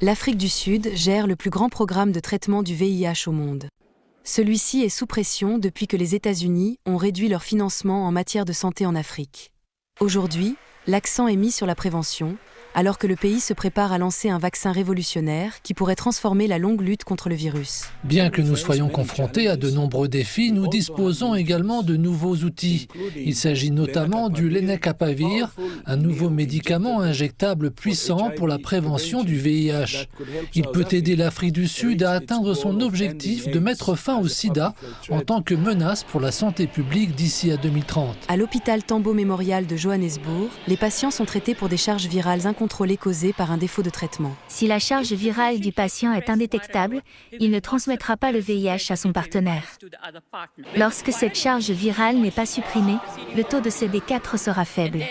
L'Afrique du Sud gère le plus grand programme de traitement du VIH au monde. Celui-ci est sous pression depuis que les États-Unis ont réduit leur financement en matière de santé en Afrique. Aujourd'hui, l'accent est mis sur la prévention, alors que le pays se prépare à lancer un vaccin révolutionnaire qui pourrait transformer la longue lutte contre le virus. Bien que nous soyons confrontés à de nombreux défis, nous disposons également de nouveaux outils. Il s'agit notamment du lenacapavir, un nouveau médicament injectable puissant pour la prévention du VIH. Il peut aider l'Afrique du Sud à atteindre son objectif de mettre fin au sida en tant que menace pour la santé publique d'ici à 2030. À l'hôpital Tambo Memorial de Johannesburg, les patients sont traités pour des charges virales incontrôlées causées par un défaut de traitement. Si la charge virale du patient est indétectable, il ne transmettra pas le VIH à son partenaire. Lorsque cette charge virale n'est pas supprimée, le taux de CD4 sera faible.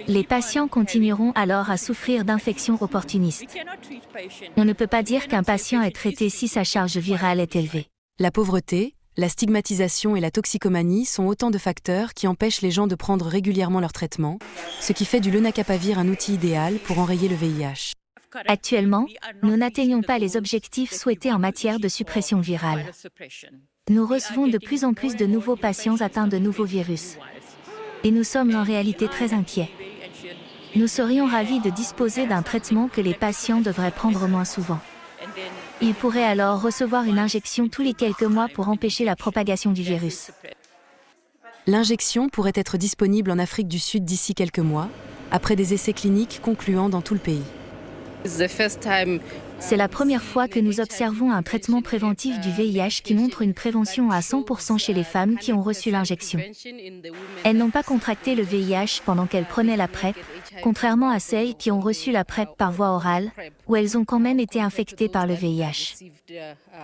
Les patients continueront alors à souffrir d'infections opportunistes. On ne peut pas dire qu'un patient est traité si sa charge virale est élevée. La pauvreté, la stigmatisation et la toxicomanie sont autant de facteurs qui empêchent les gens de prendre régulièrement leur traitement, ce qui fait du lenacapavir un outil idéal pour enrayer le VIH. Actuellement, nous n'atteignons pas les objectifs souhaités en matière de suppression virale. Nous recevons de plus en plus de nouveaux patients atteints de nouveaux virus. Et nous sommes en réalité très inquiets. Nous serions ravis de disposer d'un traitement que les patients devraient prendre moins souvent. Ils pourraient alors recevoir une injection tous les quelques mois pour empêcher la propagation du virus. L'injection pourrait être disponible en Afrique du Sud d'ici quelques mois, après des essais cliniques concluants dans tout le pays. C'est la première fois que nous observons un traitement préventif du VIH qui montre une prévention à 100% chez les femmes qui ont reçu l'injection. Elles n'ont pas contracté le VIH pendant qu'elles prenaient la PrEP, contrairement à celles qui ont reçu la PrEP par voie orale, où elles ont quand même été infectées par le VIH.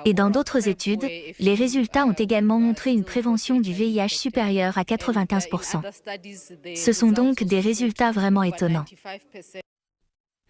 Et dans d'autres études, les résultats ont également montré une prévention du VIH supérieure à 95%. Ce sont donc des résultats vraiment étonnants.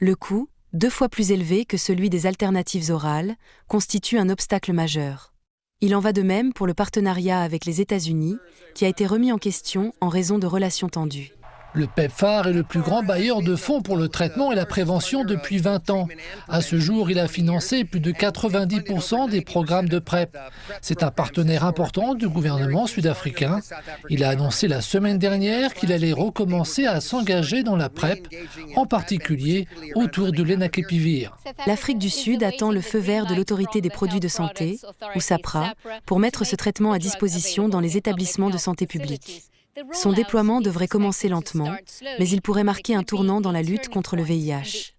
Le coût, 2 fois plus élevé que celui des alternatives orales, constitue un obstacle majeur. Il en va de même pour le partenariat avec les États-Unis, qui a été remis en question en raison de relations tendues. Le PEPFAR est le plus grand bailleur de fonds pour le traitement et la prévention depuis 20 ans. À ce jour, il a financé plus de 90% des programmes de PrEP. C'est un partenaire important du gouvernement sud-africain. Il a annoncé la semaine dernière qu'il allait recommencer à s'engager dans la PrEP, en particulier autour du lenacapavir. L'Afrique du Sud attend le feu vert de l'autorité des produits de santé, ou SAPRA, pour mettre ce traitement à disposition dans les établissements de santé publique. Son déploiement devrait commencer lentement, mais il pourrait marquer un tournant dans la lutte contre le VIH.